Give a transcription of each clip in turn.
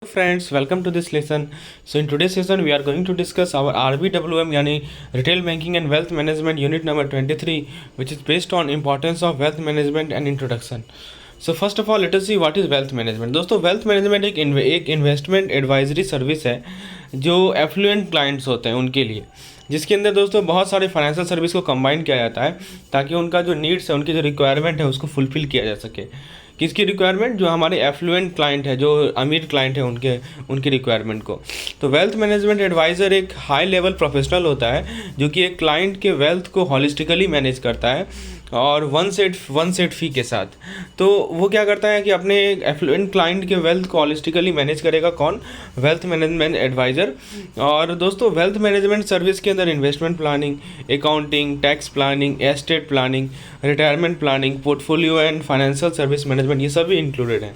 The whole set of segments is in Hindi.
Friends, welcome to this lesson. So in today's session we are going to discuss our RBWM यानी Retail Banking and Wealth Management Unit number 23, which is based on importance of wealth management and introduction. So first of all let us see what is wealth management. दोस्तों wealth management एक इन्वेस्टमेंट एडवाइजरी सर्विस है जो एफ्लुएंट क्लाइंट्स होते हैं उनके लिए, जिसके अंदर दोस्तों बहुत सारे फाइनेंशियल सर्विस को कंबाइन किया जाता है ताकि उनका जो नीड्स है, उनकी जो रिक्वायरमेंट है उसको फुलफिल किया जा सके। किसकी रिक्वायरमेंट? जो हमारे एफ्लुएंट क्लाइंट है, जो अमीर क्लाइंट है, उनकी रिक्वायरमेंट को। तो वेल्थ मैनेजमेंट एडवाइज़र एक हाई लेवल प्रोफेशनल होता है जो कि एक क्लाइंट के वेल्थ को हॉलिस्टिकली मैनेज करता है और वन सेट फ़ी के साथ। तो वो क्या करता है कि अपने एफ्लुएंट क्लाइंट के वेल्थ को हॉलिस्टिकली मैनेज करेगा। कौन? Wealth management adviser. और दोस्तों वेल्थ मैनेजमेंट सर्विस के अंदर investment planning, accounting, tax planning, estate planning, retirement planning, portfolio and financial service management, ये सभी इंक्लूडेड हैं।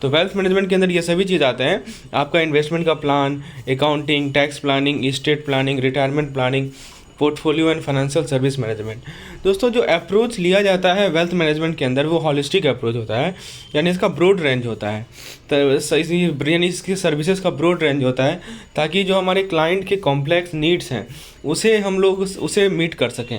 तो वेल्थ मैनेजमेंट के अंदर ये सभी चीज़ आते हैं। आपका इन्वेस्टमेंट का plan, accounting, tax planning, estate planning, retirement planning, portfolio and financial service management. दोस्तों जो अप्रोच लिया जाता है वेल्थ मैनेजमेंट के अंदर वो हॉलिस्टिक अप्रोच होता है, यानी इसका ब्रॉड रेंज होता है। तो यानी इसकी सर्विसेज का ब्रॉड रेंज होता है ताकि जो हमारे क्लाइंट के कॉम्प्लेक्स नीड्स हैं उसे हम लोग उसे मीट कर सकें।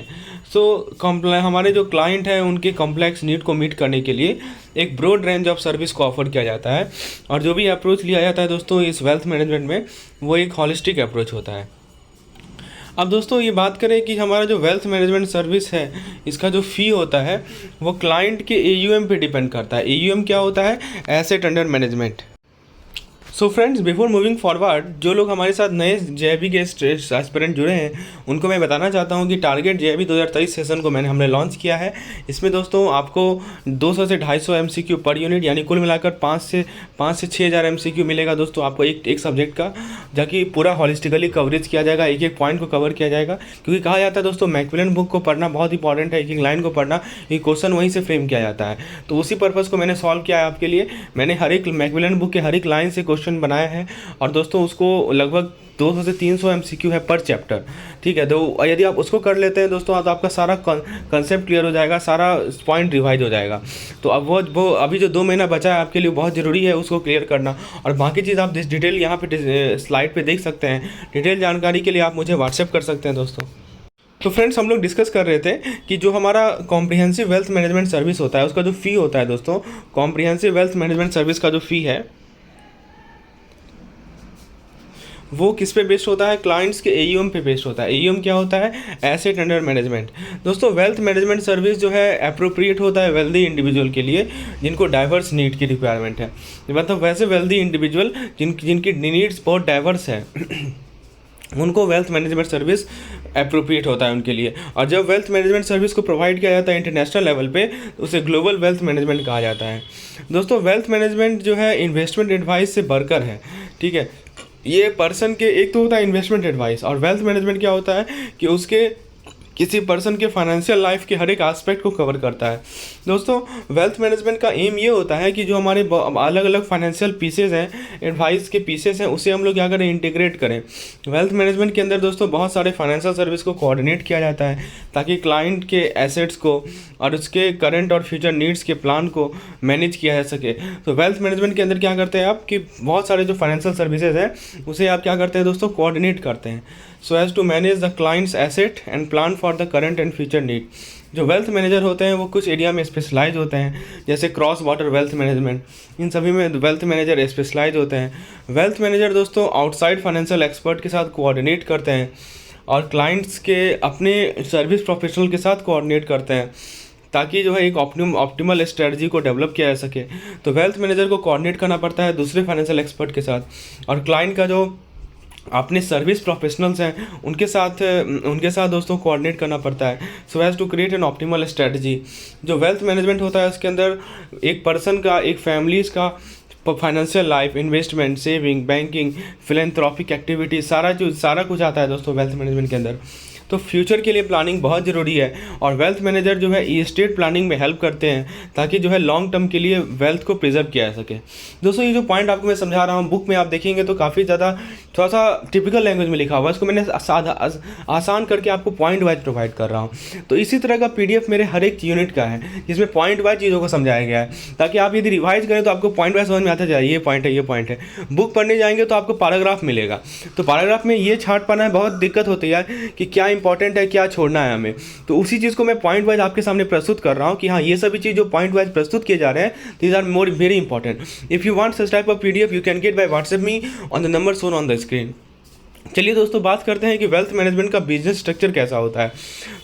सो हमारे जो क्लाइंट हैं उनके कॉम्प्लेक्स नीड को मीट करने के लिए एक ब्रॉड रेंज ऑफ सर्विस को ऑफर किया जाता है। और जो भी अप्रोच लिया जाता है दोस्तों इस वेल्थ मैनेजमेंट में, वो एक हॉलिस्टिक अप्रोच होता है। अब दोस्तों ये बात करें कि हमारा जो वेल्थ मैनेजमेंट सर्विस है इसका जो फ़ी होता है वो क्लाइंट के AUM पे डिपेंड करता है। AUM क्या होता है? Asset under management. So friends, before moving forward, जो लोग हमारे साथ नए JIB के एस्पिरेंट जुड़े हैं उनको मैं बताना चाहता हूं कि टारगेट JIB 2023 सेशन को हमने लॉन्च किया है। इसमें दोस्तों आपको 200 से 250 MCQ पर यूनिट, यानी कुल मिलाकर 5 से 6,000 MCQ मिलेगा दोस्तों आपको एक सब्जेक्ट का, जाकि पूरा हॉलिस्टिकली कवरेज किया जाएगा, एक एक पॉइंट को कवर किया जाएगा। क्योंकि कहा जाता है दोस्तों मैकमिलन बुक को पढ़ना बहुत इंपॉर्टेंट है, एक एक लाइन को पढ़ना, ये क्वेश्चन वहीं से फ्रेम किया जाता है। तो उसी पर्पज़ को मैंने सॉल्व किया है आपके लिए। मैंने हर एक मैकमिलन बुक के हर एक लाइन से क्वेश्चन बनाया है और दोस्तों उसको लगभग 200 से 300 MCQ है पर चैप्टर, ठीक है। तो यदि आप उसको कर लेते हैं दोस्तों तो आपका सारा कंसेप्ट क्लियर हो जाएगा, सारा पॉइंट रिवाइज हो जाएगा। तो अब वो अभी जो 2 महीना बचा है आपके लिए बहुत ज़रूरी है उसको क्लियर करना। और बाकी चीज़ आप डिटेल यहाँ पे स्लाइड पे देख सकते हैं। डिटेल जानकारी के लिए आप मुझे व्हाट्सएप कर सकते हैं दोस्तों। तो फ्रेंड्स, हम लोग डिस्कस कर रहे थे कि जो हमारा कॉम्प्रिहेंसिव वेल्थ मैनेजमेंट सर्विस होता है उसका जो फ़ी होता है दोस्तों, कॉम्प्रिहेंसिव वेल्थ मैनेजमेंट सर्विस का जो फ़ी है वो किस पे बेस्ड होता है? क्लाइंट्स के AUM पे बेस्ड होता है। AUM क्या होता है? Asset under management. दोस्तों वेल्थ मैनेजमेंट सर्विस जो है अप्रोप्रिएट होता है वेल्दी इंडिविजुअल के लिए जिनको डाइवर्स नीड की रिक्वायरमेंट है। मतलब वैसे वेल्दी इंडिविजुअल जिनकी नीड्स बहुत डाइवर्स है उनको वेल्थ मैनेजमेंट सर्विस अप्रोप्रिएट होता है उनके लिए। और जब वेल्थ मैनेजमेंट सर्विस को प्रोवाइड किया जाता है इंटरनेशनल लेवल पे तो उसे ग्लोबल वेल्थ मैनेजमेंट कहा जाता है। दोस्तों वेल्थ मैनेजमेंट जो है इन्वेस्टमेंट एडवाइस से बढ़कर है, ठीक है। ये पर्सन के एक तो होता है इन्वेस्टमेंट एडवाइस, और वेल्थ मैनेजमेंट क्या होता है कि उसके किसी पर्सन के फाइनेंशियल लाइफ के हर एक एस्पेक्ट को कवर करता है। दोस्तों वेल्थ मैनेजमेंट का एम ये होता है कि जो हमारे अलग अलग फाइनेंशियल पीसेस हैं, एडवाइस के पीसेस हैं, उसे हम लोग क्या करें? इंटीग्रेट करें। वेल्थ मैनेजमेंट के अंदर दोस्तों बहुत सारे फाइनेंशियल सर्विस को कोऑर्डिनेट किया जाता है ताकि क्लाइंट के एसेट्स को और उसके करंट और फ्यूचर नीड्स के प्लान को मैनेज किया जा सके। तो वेल्थ मैनेजमेंट के अंदर क्या करते हैं आप कि बहुत सारे जो फाइनेंशियल सर्विसेज हैं उसे आप क्या करते हैं दोस्तों? कोऑर्डिनेट करते हैं so as to manage the clients asset and plan for the current and future need. जो वेल्थ मैनेजर होते हैं वो कुछ एरिया में स्पेशलाइज होते हैं, जैसे क्रॉस बॉर्डर वेल्थ मैनेजमेंट, इन सभी में वेल्थ मैनेजर स्पेशलाइज होते हैं। वेल्थ मैनेजर दोस्तों आउटसाइड फाइनेंशियल एक्सपर्ट के साथ कोऑर्डिनेट करते हैं और क्लाइंट्स के अपने सर्विस प्रोफेशनल के साथ कोऑर्डिनेट करते हैं ताकि जो है एक ऑप्टिमल स्ट्रेटजी को डेवलप किया जा सके। तो वेल्थ मैनेजर को कोऑर्डिनेट करना पड़ता है दूसरे फाइनेंशियल एक्सपर्ट के साथ, और क्लाइंट का जो अपने सर्विस प्रोफेशनल्स हैं उनके साथ दोस्तों कोऑर्डिनेट करना पड़ता है so as to create an optimal strategy. जो वेल्थ मैनेजमेंट होता है उसके अंदर एक पर्सन का, एक फैमिलीज़ का financial life, investment, saving, banking, philanthropic activity, सारा कुछ आता है दोस्तों वेल्थ मैनेजमेंट के अंदर। तो फ्यूचर के लिए प्लानिंग बहुत ज़रूरी है और वेल्थ मैनेजर जो है एस्टेट प्लानिंग में हेल्प करते हैं ताकि जो है लॉन्ग टर्म के लिए वेल्थ को प्रिजर्व किया जा सके। दोस्तों ये जो पॉइंट आपको मैं समझा रहा हूँ बुक में आप देखेंगे तो काफ़ी ज़्यादा थोड़ा सा टिपिकल लैंग्वेज में लिखा हुआ है, इसको मैंने आसान करके आपको पॉइंट वाइज प्रोवाइड कर रहा हूँ। तो इसी तरह का PDF मेरे हर एक यूनिट का है जिसमें पॉइंट वाइज चीज़ों को समझाया गया है, ताकि आप यदि रिवाइज करें तो आपको पॉइंट वाइज समझ में आता जाए, ये पॉइंट है, ये पॉइंट है। बुक पढ़ने जाएंगे तो आपको पैराग्राफ मिलेगा, तो पैराग्राफ में ये छाट पाना है, बहुत दिक्कत होती है कि क्या इंपॉर्टेंट है, क्या छोड़ना है हमें। तो उसी चीज़ को मैं पॉइंट वाइज आपके सामने प्रस्तुत कर रहा हूँ कि हाँ, ये सभी चीज़ जो पॉइंट वाइज प्रस्तुत किए जा रहे हैं, these are more very important. If you want such type of PDF you can get by WhatsApp me on the number shown on the screen. चलिए दोस्तों, बात करते हैं कि वेल्थ मैनेजमेंट का बिजनेस स्ट्रक्चर कैसा होता है।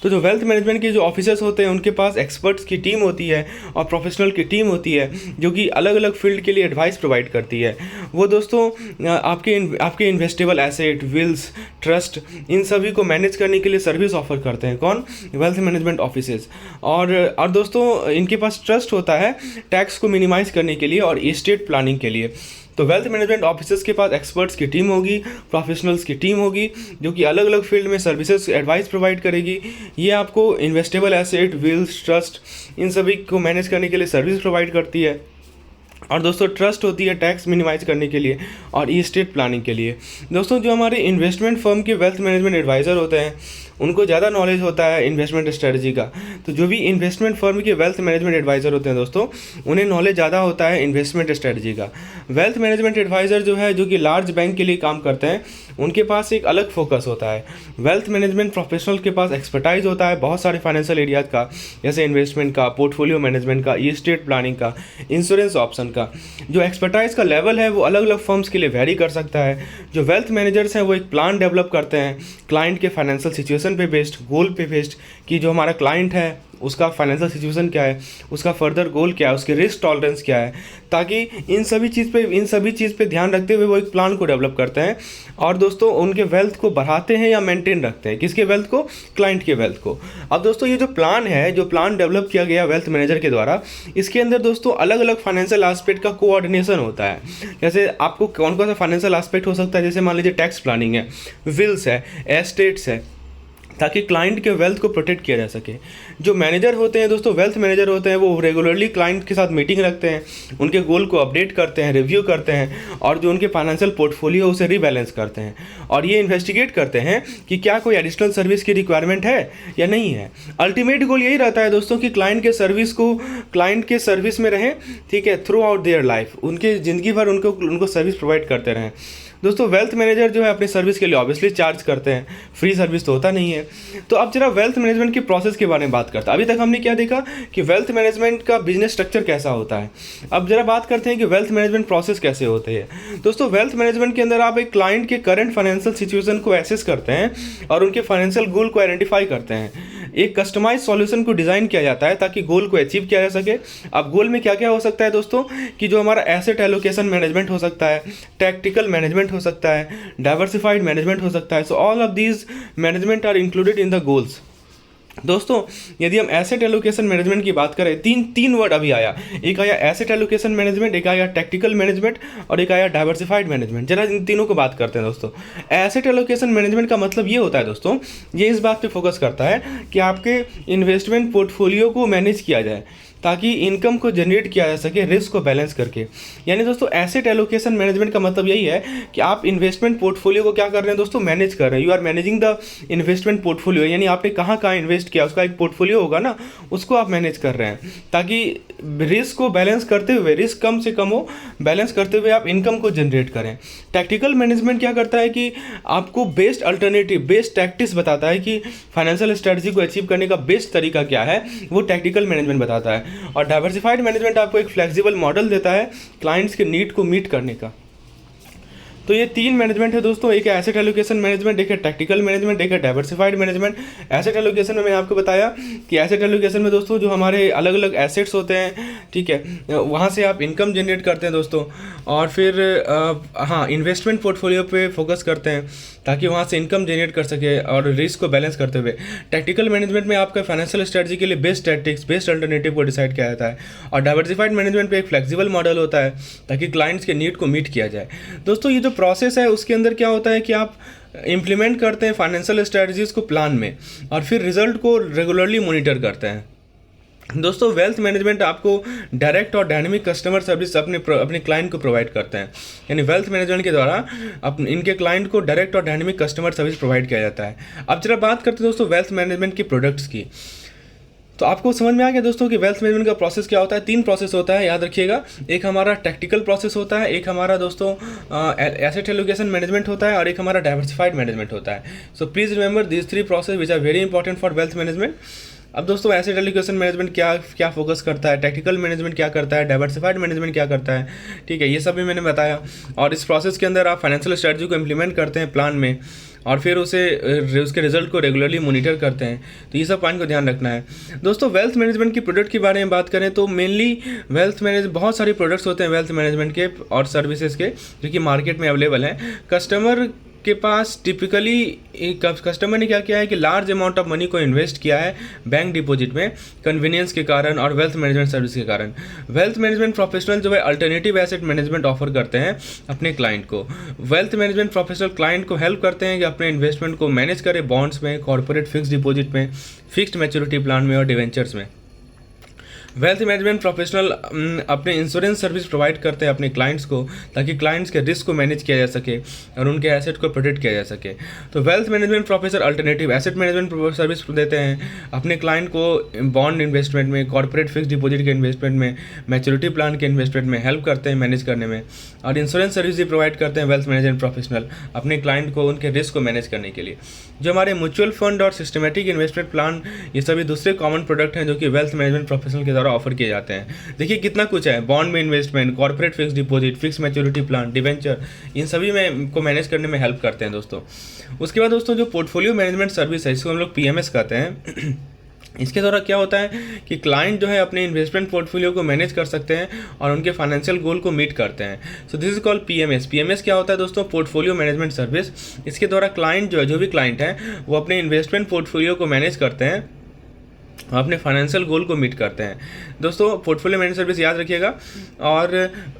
तो जो वेल्थ मैनेजमेंट के जो ऑफिसर्स होते हैं उनके पास एक्सपर्ट्स की टीम होती है और प्रोफेशनल की टीम होती है जो कि अलग अलग फील्ड के लिए एडवाइस प्रोवाइड करती है। वो दोस्तों आपके इन्वेस्टेबल एसेट, विल्स, ट्रस्ट, इन सभी को मैनेज करने के लिए सर्विस ऑफर करते हैं। कौन? Wealth management officers. और दोस्तों इनके पास ट्रस्ट होता है टैक्स को मिनिमाइज करने के लिए और एस्टेट प्लानिंग के लिए। तो वेल्थ मैनेजमेंट ऑफिसर्स के पास एक्सपर्ट्स की टीम होगी, प्रोफेशनल्स की टीम होगी जो कि अलग अलग फील्ड में सर्विसेज एडवाइस प्रोवाइड करेगी। ये आपको इन्वेस्टेबल एसेट, विल्स, ट्रस्ट, इन सभी को मैनेज करने के लिए सर्विस प्रोवाइड करती है। और दोस्तों ट्रस्ट होती है टैक्स मिनिमाइज करने के लिए और एस्टेट प्लानिंग के लिए। दोस्तों जो हमारे इन्वेस्टमेंट फर्म के वेल्थ मैनेजमेंट एडवाइज़र होते हैं उनको ज़्यादा नॉलेज होता है इन्वेस्टमेंट स्ट्रेटजी का। तो जो भी इन्वेस्टमेंट फर्म के वेल्थ मैनेजमेंट एडवाइज़र होते हैं दोस्तों, उन्हें नॉलेज ज़्यादा होता है इन्वेस्टमेंट स्ट्रेटजी का। वेल्थ मैनेजमेंट एडवाइज़र जो है, जो कि लार्ज बैंक के लिए काम करते हैं, उनके पास एक अलग फोकस होता है। वेल्थ मैनेजमेंट प्रोफेशनल के पास एक्सपर्टाइज होता है बहुत सारे फाइनेंशियल एरियाज का, जैसे इन्वेस्टमेंट का, पोर्टफोलियो मैनेजमेंट का, एस्टेट प्लानिंग का, इंश्योरेंस ऑप्शन का। जो एक्सपर्टाइज का लेवल है वो अलग अलग फर्म्स के लिए वेरी कर सकता है। जो वेल्थ मैनेजर्स हैं वो एक प्लान डेवलप करते हैं क्लाइंट के फाइनेंशियल सिचुएशन पे बेस्ड, गोल पे बेस्ड, कि जो हमारा क्लाइंट है उसका फाइनेंशियल सिचुएशन क्या है, उसका फर्दर गोल क्या है, उसके रिस्क टॉलरेंस क्या है, ताकि इन सभी चीज़ पे ध्यान रखते हुए वो एक प्लान को डेवलप करते हैं। और दोस्तों उनके वेल्थ को बढ़ाते हैं या मेंटेन रखते हैं, किसके वेल्थ को? क्लाइंट के वेल्थ को। अब दोस्तों ये जो प्लान है, जो प्लान डेवलप किया गया वेल्थ मैनेजर के द्वारा, इसके अंदर दोस्तों अलग अलग फाइनेंशियल एस्पेक्ट का कोऑर्डिनेशन होता है। जैसे आपको कौन कौन सा फाइनेंशियल एस्पेक्ट हो सकता है, जैसे मान लीजिए टैक्स प्लानिंग है, विल्स है, एस्टेट्स है, ताकि क्लाइंट के वेल्थ को प्रोटेक्ट किया जा सके। जो मैनेजर होते हैं दोस्तों, वेल्थ मैनेजर होते हैं, वो रेगुलरली क्लाइंट के साथ मीटिंग रखते हैं, उनके गोल को अपडेट करते हैं, रिव्यू करते हैं, और जो उनके फाइनेंशियल पोर्टफोलियो उसे रीबैलेंस करते हैं। और ये इन्वेस्टिगेट करते हैं कि क्या कोई एडिशनल सर्विस की रिक्वायरमेंट है या नहीं है। अल्टीमेट गोल यही रहता है दोस्तों कि क्लाइंट के सर्विस में रहें, ठीक है, थ्रू आउट देयर लाइफ, उनके ज़िंदगी भर उनको सर्विस प्रोवाइड करते रहें। दोस्तों वेल्थ मैनेजर जो है अपनी सर्विस के लिए ऑब्वियसली चार्ज करते हैं, फ्री सर्विस तो होता नहीं है। तो अब जरा वेल्थ मैनेजमेंट की प्रोसेस के बारे में बात करते हैं। अभी तक हमने क्या देखा कि वेल्थ मैनेजमेंट का बिजनेस स्ट्रक्चर कैसा होता है। अब जरा बात करते हैं कि वेल्थ मैनेजमेंट प्रोसेस कैसे होते हैं। दोस्तों वेल्थ मैनेजमेंट के अंदर आप एक क्लाइंट के करंट फाइनेंशियल सिचुएशन को एसेस करते हैं और उनके फाइनेंशियल गोल को आइडेंटिफाई करते हैं। एक कस्टमाइज सॉल्यूशन को डिज़ाइन किया जाता है ताकि गोल को अचीव किया जा सके। अब गोल में क्या क्या हो सकता है दोस्तों, कि जो हमारा एसेट एलोकेशन मैनेजमेंट हो सकता है, टैक्टिकल मैनेजमेंट हो सकता है, डाइवर्सिफाइड मैनेजमेंट हो सकता है। So all of these management are included in the goals. दोस्तों यदि हम एसेट एलोकेशन मैनेजमेंट की बात करें, तीन वर्ड अभी आया, एक आया एसेट एलोकेशन मैनेजमेंट, एक आया टैक्टिकल मैनेजमेंट और एक आया डाइवर्सिफाइड मैनेजमेंट। जरा इन तीनों को बात करते हैं दोस्तों। एसेट एलोकेशन मैनेजमेंट का मतलब ये होता है दोस्तों, ये इस बात पे फोकस करता है कि आपके इन्वेस्टमेंट पोर्टफोलियो को मैनेज किया जाए ताकि इनकम को जनरेट किया जा सके रिस्क को बैलेंस करके। यानी दोस्तों एसेट एलोकेशन मैनेजमेंट का मतलब यही है कि आप इन्वेस्टमेंट पोर्टफोलियो को क्या कर रहे हैं दोस्तों, मैनेज कर रहे हैं। You are managing the investment portfolio, यानी आपने कहाँ कहाँ इन्वेस्ट किया, उसका एक पोर्टफोलियो होगा ना, उसको आप मैनेज कर रहे हैं ताकि रिस्क को बैलेंस करते हुए, रिस्क कम से कम हो, बैलेंस करते हुए आप इनकम को जनरेट करें। टैक्टिकल मैनेजमेंट क्या करता है कि आपको बेस्ट अल्टरनेटिव, बेस्ट टैक्टिक्स बताता है कि फाइनेंशियल स्ट्रेटजी को अचीव करने का बेस्ट तरीका क्या है, वो टैक्टिकल मैनेजमेंट बताता है। और डाइवर्सिफाइड मैनेजमेंट आपको एक फ्लेक्सिबल मॉडल देता है क्लाइंट्स के नीड को मीट करने का। तो ये तीन मैनेजमेंट है दोस्तों, एक है एसेट एलोकेशन मैनेजमेंट, एक है टैक्टिकल मैनेजमेंट, एक है डाइवर्सिफाइड मैनेजमेंट। एसेट एलोकेशन में मैंने आपको बताया कि एसेट एलोकेशन में दोस्तों जो हमारे अलग अलग एसेट्स होते हैं, ठीक है, वहाँ से आप इनकम जनरेट करते हैं दोस्तों। और फिर हाँ, इन्वेस्टमेंट पोर्टफोलियो पे फोकस करते हैं ताकि वहाँ से इनकम जनरेट कर सके और रिस्क को बैलेंस करते हुए। टैक्टिकल मैनेजमेंट में आपका फाइनेंशियल स्ट्रेटजी के लिए बेस्ट टैक्टिक्स, बेस्ट अल्टरनेटिव को डिसाइड किया जाता है। और डाइवर्सिफाइड मैनेजमेंट पे एक फ्लेक्सिबल मॉडल होता है ताकि क्लाइंट्स के नीड को मीट किया जाए। दोस्तों ये जो प्रोसेस है उसके अंदर क्या होता है कि आप इम्प्लीमेंट करते हैं फाइनेंशियल स्ट्रेटजीज़ को प्लान में और फिर रिजल्ट को रेगुलरली मॉनिटर करते हैं। दोस्तों वेल्थ मैनेजमेंट आपको डायरेक्ट और डायनेमिक कस्टमर सर्विस अपने क्लाइंट को प्रोवाइड करते हैं। यानी वेल्थ मैनेजमेंट के द्वारा इनके क्लाइंट को डायरेक्ट और डायनेमिक कस्टमर सर्विस प्रोवाइड किया जाता है। अब जरा बात करते हैं दोस्तों वेल्थ मैनेजमेंट की प्रोडक्ट्स की। तो आपको समझ में आ गया दोस्तों कि वेल्थ मैनेजमेंट का प्रोसेस क्या होता है। 3 प्रोसेस होता है, याद रखिएगा। एक हमारा टेक्निकल प्रोसेस होता है, एक हमारा दोस्तों एसेट एलोकेशन मैनेजमेंट होता है, और एक हमारा डाइवर्सिफाइड मैनेजमेंट होता है। So please remember these 3 process which are very important for wealth management. अब दोस्तों एसेट एलोकेशन मैनेजमेंट क्या फोकस करता है, टेक्निकल मैनेजमेंट क्या करता है, डाइवर्सिफाइड मैनेजमेंट क्या करता है, ठीक है, ये सब भी मैंने बताया। और इस प्रोसेस के अंदर आप फाइनेंशियल स्ट्रेटजी को इम्प्लीमेंट करते हैं प्लान में, और फिर उसके रिजल्ट को रेगुलरली मॉनिटर करते हैं। तो ये सब पॉइंट को ध्यान रखना है दोस्तों। वेल्थ मैनेजमेंट की प्रोडक्ट के बारे में बात करें तो मेनली बहुत सारे प्रोडक्ट्स होते हैं वेल्थ मैनेजमेंट के और सर्विसेज के, जो कि मार्केट में अवेलेबल हैं। कस्टमर के पास टिपिकली कस्टमर ने क्या किया है कि लार्ज अमाउंट ऑफ मनी को इन्वेस्ट किया है बैंक डिपॉजिट में, कन्वीनियंस के कारण और वेल्थ मैनेजमेंट सर्विस के कारण। वेल्थ मैनेजमेंट प्रोफेशनल जो है अल्टरनेटिव एसेट मैनेजमेंट ऑफर करते हैं अपने क्लाइंट को। वेल्थ मैनेजमेंट प्रोफेशनल क्लाइंट को हेल्प करते हैं कि अपने इन्वेस्टमेंट को मैनेज करें बॉन्ड्स में, कॉर्पोरेट फिक्स डिपॉजिट में, फिक्स्ड मैच्योरिटी प्लान में और डिवेंचर्स में। वेल्थ मैनेजमेंट प्रोफेशनल अपने इंश्योरेंस सर्विस प्रोवाइड करते हैं अपने क्लाइंट्स को, ताकि क्लाइंट्स के रिस्क को मैनेज किया जा सके और उनके एसेट को प्रोटेक्ट किया जा सके। तो wealth management professor alternative asset management service देते हैं अपने क्लाइंट को बॉन्ड इन्वेस्टमेंट में, कॉर्पोरेट फिक्स डिपॉजिट के इन्वेस्टमेंट में, मैच्योरिटी प्लान के इन्वेस्टमेंट में हेल्प करते हैं मैनेज करने में। और इंश्योरेंस सर्विस भी प्रोवाइड करते हैं वेल्थ मैनेजमेंट प्रोफेशनल अपने क्लाइंट को उनके रिस्क को मैनेज करने के लिए। जो हमारे म्यूचुअल फंड और सिस्टमेटिक इन्वेस्टमेंट प्लान, ये सभी दूसरे कॉमन प्रोडक्ट हैं जो कि वेल्थ मैनेजमेंट प्रोफेशनल के द्वारा ऑफर किए जाते हैं। देखिए कितना कुछ है, बॉन्ड में investment, corporate fix deposit, fix maturity plan, debenture, इन सभी में को मैनेज करने में हेल्प करते हैं दोस्तों। उसके बाद दोस्तों जो पोर्टफोलियो मैनेजमेंट सर्विस है, इसको हम लोग पीएमएस कहते हैं। इसके द्वारा क्या होता है कि क्लाइंट जो है अपने इन्वेस्टमेंट पोर्टफोलियो को मैनेज कर सकते हैं और उनके फाइनेंशियल गोल को मीट करते हैं। So this is called PMS. PMS क्या होता है दोस्तों? Portfolio management service. इसके द्वारा क्लाइंट जो भी क्लाइंट है वो अपने इन्वेस्टमेंट पोर्टफोलियो को मैनेज करते हैं, अपने फाइनेंशियल गोल को मीट करते हैं। दोस्तों पोर्टफोलियो मैनेजमेंट सर्विस याद रखिएगा। और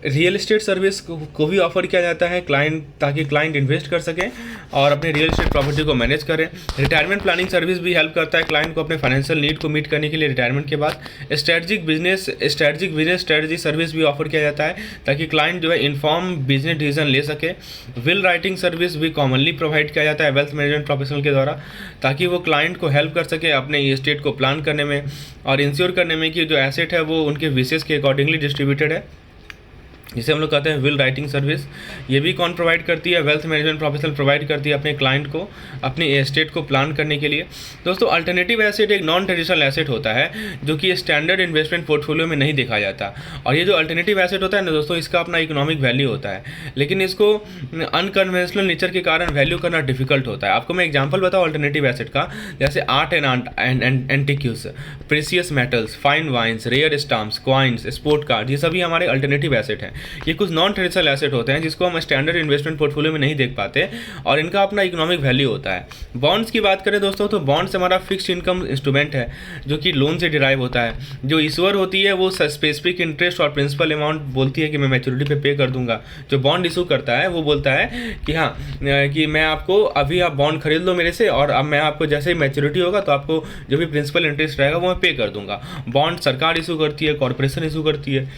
रियल एस्टेट सर्विस को भी ऑफर किया जाता है क्लाइंट, ताकि क्लाइंट इन्वेस्ट कर सकें और अपने रियल एस्टेट प्रॉपर्टी को मैनेज करें। रिटायरमेंट प्लानिंग सर्विस भी हेल्प करता है क्लाइंट को अपने फाइनेंशियल नीड को मीट करने के लिए रिटायरमेंट के बाद। स्ट्रेटजिक बिजनेस स्ट्रेटजी सर्विस भी ऑफर किया जाता है, ताकि क्लाइंट जो है इन्फॉर्म बिजनेस डिसीजन ले सके। विल राइटिंग सर्विस भी कॉमनली प्रोवाइड किया जाता है वेल्थ मैनेजमेंट प्रोफेशनल के द्वारा, ताकि वो क्लाइंट को हेल्प कर सके अपने एस्टेट को प्लान करने में और इंश्योर करने में कि जो एसेट है वो उनके विशेष के अकॉर्डिंगली डिस्ट्रीब्यूटेड है, जिसे हम लोग कहते हैं विल राइटिंग सर्विस। ये भी कौन प्रोवाइड करती है? वेल्थ मैनेजमेंट प्रोफेशनल प्रोवाइड करती है अपने क्लाइंट को अपनी एस्टेट को प्लान करने के लिए। दोस्तों अल्टरनेटिव एसेट एक नॉन ट्रेडिशनल एसेट होता है जो कि स्टैंडर्ड इन्वेस्टमेंट पोर्टफोलियो में नहीं देखा जाता। और ये जो अल्टरनेटिव एसेट होता है ना दोस्तों, इसका अपना इकोनॉमिक वैल्यू होता है, लेकिन इसको अनकन्वेंशनल नेचर के कारण वैल्यू करना डिफिकल्ट होता है। आपको मैं एग्जाम्पल बताऊँ अल्टरनेटिव एसेट का, जैसे art and antiques, precious metals, fine wines, rare stamps, coins, sport card, ये सभी हमारे अल्टरनेटिव एसेट हैं। ये कुछ नॉन ट्रेडिशनल एसेट होते हैं जिसको हम स्टैंडर्ड इन्वेस्टमेंट पोर्टफोलियो में नहीं देख पाते और इनका अपना इकोनॉमिक वैल्यू होता है। बॉन्ड्स की बात करें दोस्तों, तो बॉन्ड्स हमारा फिक्स्ड इनकम इंस्ट्रूमेंट है जो कि लोन से डिराइव होता है। जो इशूअर होती है वो स्पेसिफिक इंटरेस्ट और प्रिंसिपल अमाउंट बोलती है कि मैं मैच्योरिटी पे कर दूंगा। जो बॉन्ड इशू करता है वो बोलता है कि हाँ कि मैं आपको अभी आप बॉन्ड खरीद लो मेरे से, और अब मैं आपको जैसे ही मैच्योरिटी होगा तो आपको जो भी प्रिंसिपल इंटरेस्ट रहेगा वो मैं पे कर दूंगा। बॉन्ड सरकार इशू करती है, कॉर्पोरेशन इशू करती है,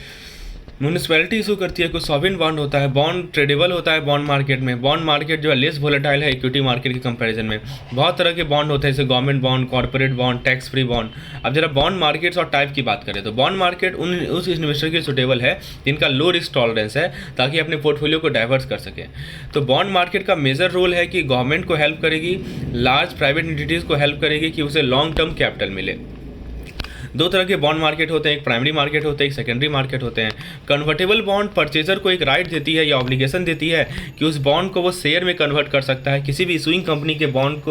म्यूनिसिपैलिटी इशू करती है, कुछ सॉवरेन बॉन्ड होता है। बॉन्ड ट्रेडेबल होता है बॉन्ड मार्केट में। बॉन्ड मार्केट जो है लेस वोलेटाइल है इक्विटी मार्केट के कंपैरिजन में। बहुत तरह के बॉन्ड होते हैं जैसे government bond, corporate bond, tax free bond. अब जरा बॉन्ड मार्केट्स और टाइप की बात करें तो बॉन्ड मार्केट उस इन्वेस्टर के सुटेबल है जिनका लो रिस्क टॉलरेंस है, ताकि अपने पोर्टफोलियो को डाइवर्स कर सके। तो बॉन्ड मार्केट का मेजर रोल है कि गवर्नमेंट को हेल्प करेगी, लार्ज प्राइवेट एंटिटीज़ को हेल्प करेगी कि उसे लॉन्ग टर्म कैपिटल मिले। दो तरह के बॉन्ड मार्केट होते हैं, एक प्राइमरी मार्केट होते हैं, एक सेकेंडरी मार्केट होते हैं। कन्वर्टेबल बॉन्ड परचेजर को एक राइट देती है या ऑब्लिगेशन देती है कि उस बॉन्ड को वो शेयर में कन्वर्ट कर सकता है। किसी भी इशूइंग कंपनी के बॉन्ड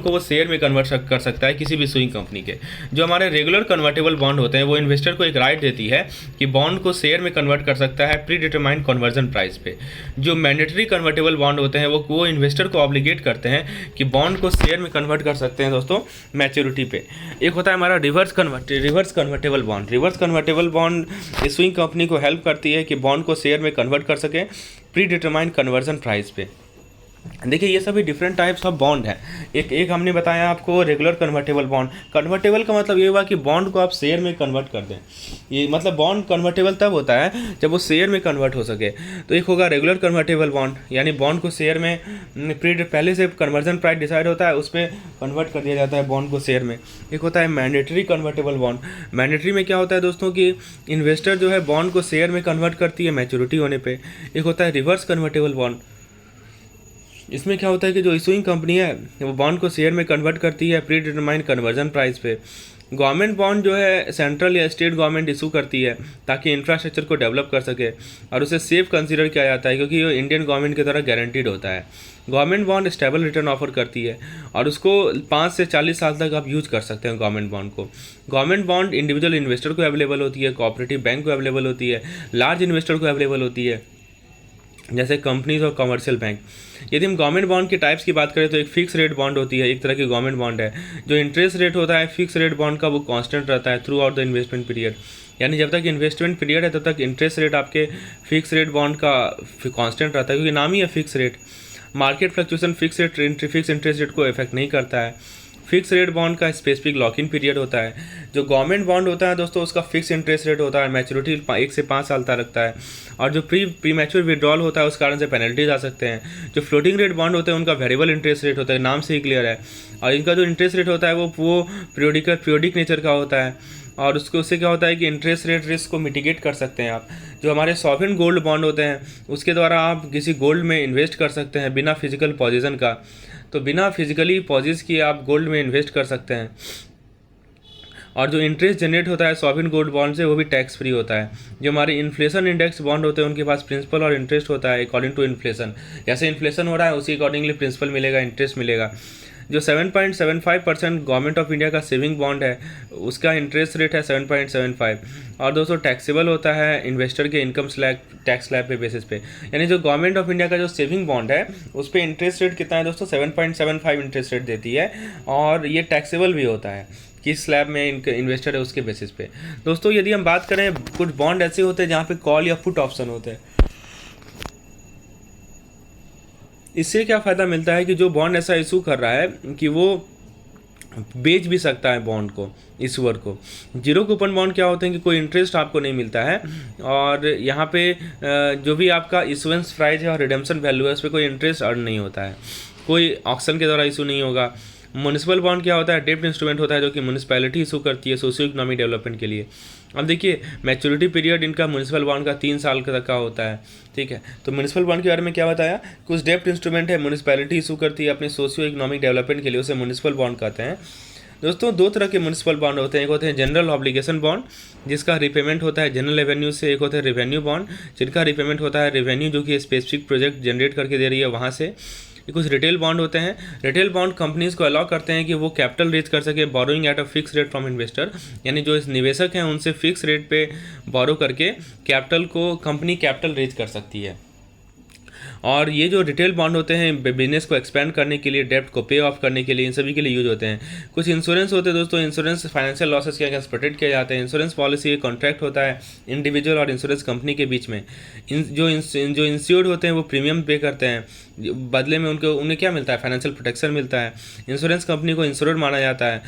को वो शेयर में कन्वर्ट कर सकता है, किसी भी इशूइंग कंपनी के। जो हमारे रेगुलर कन्वर्टेबल बॉन्ड होते हैं वो इन्वेस्टर को एक राइट देती है कि बॉन्ड को शेयर में कन्वर्ट कर सकता है प्री डिटरमाइंड कन्वर्जन प्राइस पे। जो मैंडेटरी कन्वर्टेबल बॉन्ड होते हैं वो इन्वेस्टर को ऑब्लिगेट करते हैं कि बॉन्ड को शेयर में कन्वर्ट कर सकते हैं दोस्तों मैच्योरिटी पे। एक होता है हमारा reverse convertible bond. Reverse convertible bond issuing company को हेल्प करती है कि बॉन्ड को शेयर में कन्वर्ट कर सके प्री डिटरमाइंड कन्वर्जन प्राइस पे। देखिए ये सभी डिफरेंट टाइप्स ऑफ बॉन्ड है। एक हमने बताया आपको रेगुलर कन्वर्टेबल बॉन्ड। कन्वर्टेबल का मतलब ये हुआ कि बॉन्ड को आप शेयर में कन्वर्ट कर दें। ये मतलब बॉन्ड कन्वर्टेबल तब होता है जब वो शेयर में कन्वर्ट हो सके। तो एक होगा रेगुलर कन्वर्टेबल बॉन्ड, यानी बॉन्ड को शेयर में पहले से कन्वर्जन प्राइस डिसाइड होता है, उस पर कन्वर्ट कर दिया जाता है बॉन्ड को शेयर में। एक होता है मैंडेटरी कन्वर्टेबल बॉन्ड। मैंडेटरी में क्या होता है दोस्तों कि इन्वेस्टर जो है बॉन्ड को शेयर में कन्वर्ट करती है मैच्योरिटी होने पे। एक होता है रिवर्स कन्वर्टेबल बॉन्ड। इसमें क्या होता है कि जो इशूइंग कंपनी है वो बॉन्ड को शेयर में कन्वर्ट करती है प्री डिटरमाइंड कन्वर्जन प्राइस पे। गवर्नमेंट बॉन्ड जो है सेंट्रल या स्टेट गवर्नमेंट इशू करती है ताकि इंफ्रास्ट्रक्चर को डेवलप कर सके, और उसे सेफ कंसीडर किया जाता है क्योंकि ये इंडियन गवर्नमेंट की तरह गारंटीड होता है। Government bond stable return offer करती है और उसको 5 से 40 साल तक आप यूज कर सकते हैं गवर्नमेंट बॉन्ड को। गवर्नमेंट बॉन्ड इंडिविजुअल इन्वेस्टर को अवेलेबल होती है, कोऑपरेटिव बैंक को अवेलेबल होती है, लार्ज इन्वेस्टर को अवेलेबल होती है जैसे कंपनीज और कमर्शियल बैंक। यदि हम गवर्नमेंट बॉन्ड के टाइप्स की बात करें तो एक फिक्स रेट बॉन्ड होती है, एक तरह की गवर्नमेंट बॉन्ड है। जो इंटरेस्ट रेट होता है फिक्स रेट बॉन्ड का वो कांस्टेंट रहता है through out the investment period, यानी जब तक इन्वेस्टमेंट पीरियड है तब तक इंटरेस्ट रेट आपके फिक्स रेट बॉन्ड का कांस्टेंट रहता है क्योंकि नाम ही है fix rate. Market fluctuation fix interest rate को इफेक्ट नहीं करता है। फिक्स रेट बॉन्ड का स्पेसिफिक लॉक इन पीरियड होता है। जो गवर्नमेंट बॉन्ड होता है दोस्तों उसका फिक्स इंटरेस्ट रेट होता है, मैच्योरिटी 1 से 5 साल तक रखता है, और जो प्री मैच्योर विड्रॉल होता है उस कारण से पेनल्टीज आ सकते हैं। जो फ्लोटिंग रेट बॉन्ड होते हैं उनका वेरिएबल इंटरेस्ट रेट होता है, नाम से ही क्लियर है, और इनका जो इंटरेस्ट रेट होता है वो पीरियोडिक नेचर का होता है, और उससे क्या होता है कि इंटरेस्ट रेट रिस्क को मिटिगेट कर सकते हैं आप। जो हमारे सॉवरेन गोल्ड बॉन्ड होते हैं उसके द्वारा आप किसी गोल्ड में इन्वेस्ट कर सकते हैं बिना फिजिकल पोजीशन का। तो बिना फिजिकली पॉजिस किए आप गोल्ड में इन्वेस्ट कर सकते हैं, और जो इंटरेस्ट जनरेट होता है सॉवरेन गोल्ड बॉन्ड से वो भी टैक्स फ्री होता है। जो हमारे इन्फ्लेशन इंडेक्स बॉन्ड होते हैं उनके पास प्रिंसिपल और इंटरेस्ट होता है अकॉर्डिंग टू इन्फ्लेशन। जैसे इन्फ्लेशन हो रहा है उसी अकॉर्डिंगली प्रिंसिपल मिलेगा, इंटरेस्ट मिलेगा। जो 7.75% गवर्नमेंट ऑफ इंडिया का सेविंग बॉन्ड है उसका इंटरेस्ट रेट है 7.75, और दोस्तों टैक्सेबल होता है इन्वेस्टर के इनकम स्लैब टैक्स स्लैब पे बेसिस पे। यानी जो गवर्नमेंट ऑफ इंडिया का जो सेविंग बॉन्ड है उस पर इंटरेस्ट रेट कितना है दोस्तों 7.75 इंटरेस्ट रेट देती है, और ये टैक्सेबल भी होता है किस स्लैब में इन्वेस्टर है उसके बेसिस पे। दोस्तों यदि हम बात करें कुछ बॉन्ड ऐसे होते हैं जहाँ पे कॉल या पुट ऑप्शन होते हैं। इससे क्या फ़ायदा मिलता है कि जो बॉन्ड ऐसा इशू कर रहा है कि वो बेच भी सकता है बॉन्ड को इशूअर को। जीरो कूपन बॉन्ड क्या होते हैं कि कोई इंटरेस्ट आपको नहीं मिलता है, और यहाँ पे जो भी आपका इशुएंस प्राइस है और रिडेम्पशन वैल्यू है उस पर कोई इंटरेस्ट अर्न नहीं होता है, कोई ऑक्शन के द्वारा इशू नहीं होगा। म्युनिसिपल बॉन्ड क्या होता है, डेब्ट इंस्ट्रूमेंट होता है जो कि म्युनिसिपैलिटी इशू करती है सोशियो इकोनॉमिक डेवलपमेंट के लिए। अब देखिए मैच्योरिटी पीरियड इनका म्युनिसिपल बॉन्ड का 3 साल तक का होता है, ठीक है। तो म्युनिसिपल बॉन्ड के बारे में क्या बताया, कुछ डेब्ट इंस्ट्रूमेंट है म्युनिसिपैलिटी इशू करती है अपने सोशियो इकोनॉमिक डेवलपमेंट के लिए, उसे म्युनिसिपल बॉन्ड कहते हैं। दोस्तों 2 तरह के म्युनिसिपल बॉन्ड होते हैं, एक होते हैं जनरल ऑब्लिगेशन बॉन्ड जिसका रिपेमेंट होता है जनरल रेवेन्यू से, एक होता है रेवेन्यू बॉन्ड जिनका रिपेमेंट होता है रेवेन्यू जो कि स्पेसिफिक प्रोजेक्ट जनरेट करके दे रही है वहाँ से। कुछ रिटेल बॉन्ड होते हैं, रिटेल बॉन्ड कंपनीज को अलाउ करते हैं कि वो कैपिटल रेज कर सके borrowing at a fix rate from investor, यानी जो इस निवेशक हैं उनसे फिक्स रेट पे बोरो करके कैपिटल को कंपनी कैपिटल रेज कर सकती है। और ये जो रिटेल बॉन्ड होते हैं बिजनेस को एक्सपेंड करने के लिए, डेब्ट को पे ऑफ करने के लिए, इन सभी के लिए यूज होते हैं। कुछ इंश्योरेंस होते हैं दोस्तों, इंश्योरेंस फाइनेंशियल लॉसेस के अगेंस्ट प्रोटेक्ट किए जाते हैं। इंश्योरेंस पॉलिसी एक कॉन्ट्रैक्ट होता है इंडिविजुअल और इंश्योरेंस कंपनी के बीच में। जो इंश्योर्ड होते हैं वो प्रीमियम पे करते हैं, बदले में उन्हें क्या मिलता है, फाइनेंशियल प्रोटेक्शन मिलता है। इंश्योरेंस कंपनी को इंश्योर्ड माना जाता है।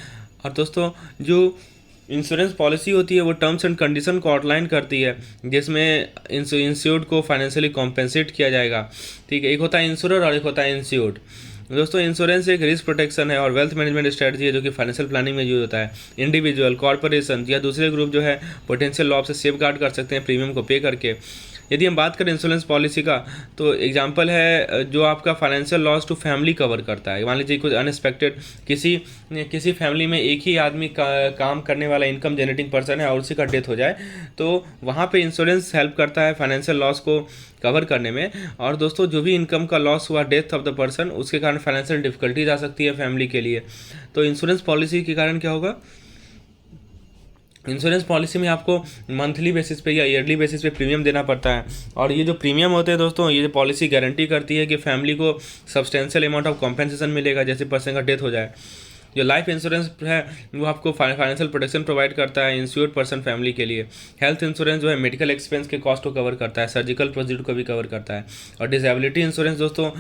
और दोस्तों जो इंश्योरेंस पॉलिसी होती है वो टर्म्स एंड कंडीशन को आउटलाइन करती है जिसमें इंश्योर्ड को फाइनेंशियली कॉम्पेंसेट किया जाएगा, ठीक है। एक होता है इंश्योरर और एक होता है इंश्योर्ड। दोस्तों इंश्योरेंस एक रिस्क प्रोटेक्शन है और वेल्थ मैनेजमेंट स्ट्रेटजी है जो कि फाइनेंशियल प्लानिंग में यूज होता है। इंडिविजुअल, कॉर्पोरेशन या दूसरे ग्रुप जो है पोटेंशियल लॉस से सेफ गार्ड कर सकते हैं प्रीमियम को पे करके। यदि हम बात करें इंश्योरेंस पॉलिसी का तो एग्जांपल है जो आपका financial loss to family cover करता है। मान लीजिए कुछ अनएक्सपेक्टेड किसी फैमिली में एक ही आदमी काम करने वाला इनकम जनरेटिंग पर्सन है और उसी का डेथ हो जाए तो वहाँ पे इंश्योरेंस हेल्प करता है फाइनेंशियल लॉस को कवर करने में। और दोस्तों जो भी इनकम का लॉस हुआ डेथ ऑफ द पर्सन उसके कारण फाइनेंशियल डिफिकल्टीज आ सकती है फैमिली के लिए, तो इंश्योरेंस पॉलिसी के कारण क्या होगा, इंश्योरेंस पॉलिसी में आपको मंथली बेसिस पे या ईयरली बेसिस पे प्रीमियम देना पड़ता है। और ये जो प्रीमियम होते हैं दोस्तों ये जो पॉलिसी गारंटी करती है कि फैमिली को सब्सटेंशियल अमाउंट ऑफ कॉम्पेंसेशन मिलेगा जैसे पर्सन का डेथ हो जाए। जो लाइफ इंश्योरेंस है वो आपको फाइनेंशियल प्रोटेक्शन प्रोवाइड करता है इंश्योर्ड पर्सन फैमिली के लिए। हेल्थ इंश्योरेंस जो है मेडिकल एक्सपेंस के कॉस्ट को कवर करता है, सर्जिकल प्रोसीजर को भी कवर करता है। और डिसेबिलिटी इंश्योरेंस दोस्तों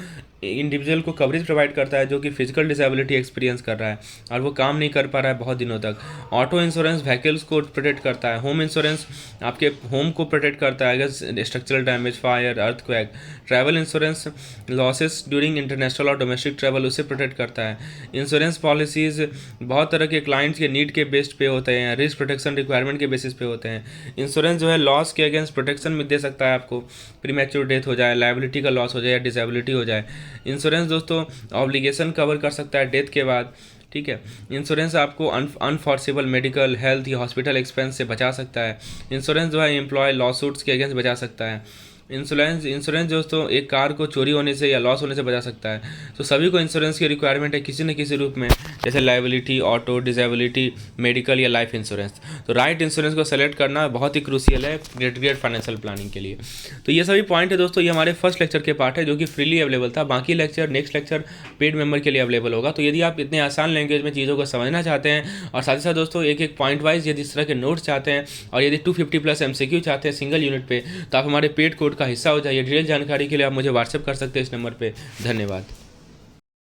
इंडिविजुअल को कवरेज प्रोवाइड करता है जो कि फिजिकल डिसेबिलिटी एक्सपीरियंस कर रहा है और वो काम नहीं कर पा रहा है बहुत दिनों तक। ऑटो इंश्योरेंस व्हीकल्स को प्रोटेक्ट करता है। होम इंश्योरेंस आपके होम को प्रोटेक्ट करता है अगर structural damage, fire, earthquake. Travel insurance losses during international और डोमेस्टिक ट्रैवल उसे प्रोटेक्ट करता है। इंश्योरेंस पॉलिसीज़ बहुत तरह के क्लाइंट्स के नीड के बेस्ड पे होते हैं, रिस्क प्रोटेक्शन रिक्वायरमेंट के बेसिस पे होते हैं। इंश्योरेंस जो है लॉस के अगेंस्ट प्रोटेक्शन में दे सकता है आपको, प्रीमैच्योर डेथ हो जाए, लायबिलिटी का लॉस हो जाए या डिसेबिलिटी हो जाए। इंश्योरेंस दोस्तों ऑब्लिगेशन कवर कर सकता है डेथ के बाद, ठीक है। इंश्योरेंस आपको अनफोर्सेबल मेडिकल, हेल्थ या हॉस्पिटल एक्सपेंस से बचा सकता है। इंश्योरेंस जो है एम्प्लॉय लॉसूट्स के अगेंस्ट बचा सकता है। इंश्योरेंस दोस्तों एक कार को चोरी होने से या लॉस होने से बचा सकता है। तो सभी को इंश्योरेंस की रिक्वायरमेंट है किसी न किसी रूप में, जैसे लायबिलिटी, ऑटो, डिसेबिलिटी, मेडिकल या लाइफ इंश्योरेंस। तो राइट इंश्योरेंस को सेलेक्ट करना बहुत ही क्रूशियल है ग्रेट फाइनेंशियल प्लानिंग के लिए। तो ये सभी पॉइंट है दोस्तों, ये हमारे फर्स्ट लेक्चर के पार्ट है जो कि फ्रीली अवेलेबल था। बाकी नेक्स्ट लेक्चर पेड मेंबर के लिए अवेलेबल होगा। तो यदि आप इतने आसान लैंग्वेज में चीज़ों को समझना चाहते हैं और साथ ही साथ दोस्तों एक पॉइंट वाइज यदि इस तरह के नोट्स चाहते हैं और यदि 250+ MCQ चाहते हैं सिंगल यूनिट पे, तो आप हमारे पेड कोड का हिस्सा हो जाइए। डिटेल जानकारी के लिए आप मुझे व्हाट्सएप कर सकते हैं इस नंबर पे। धन्यवाद।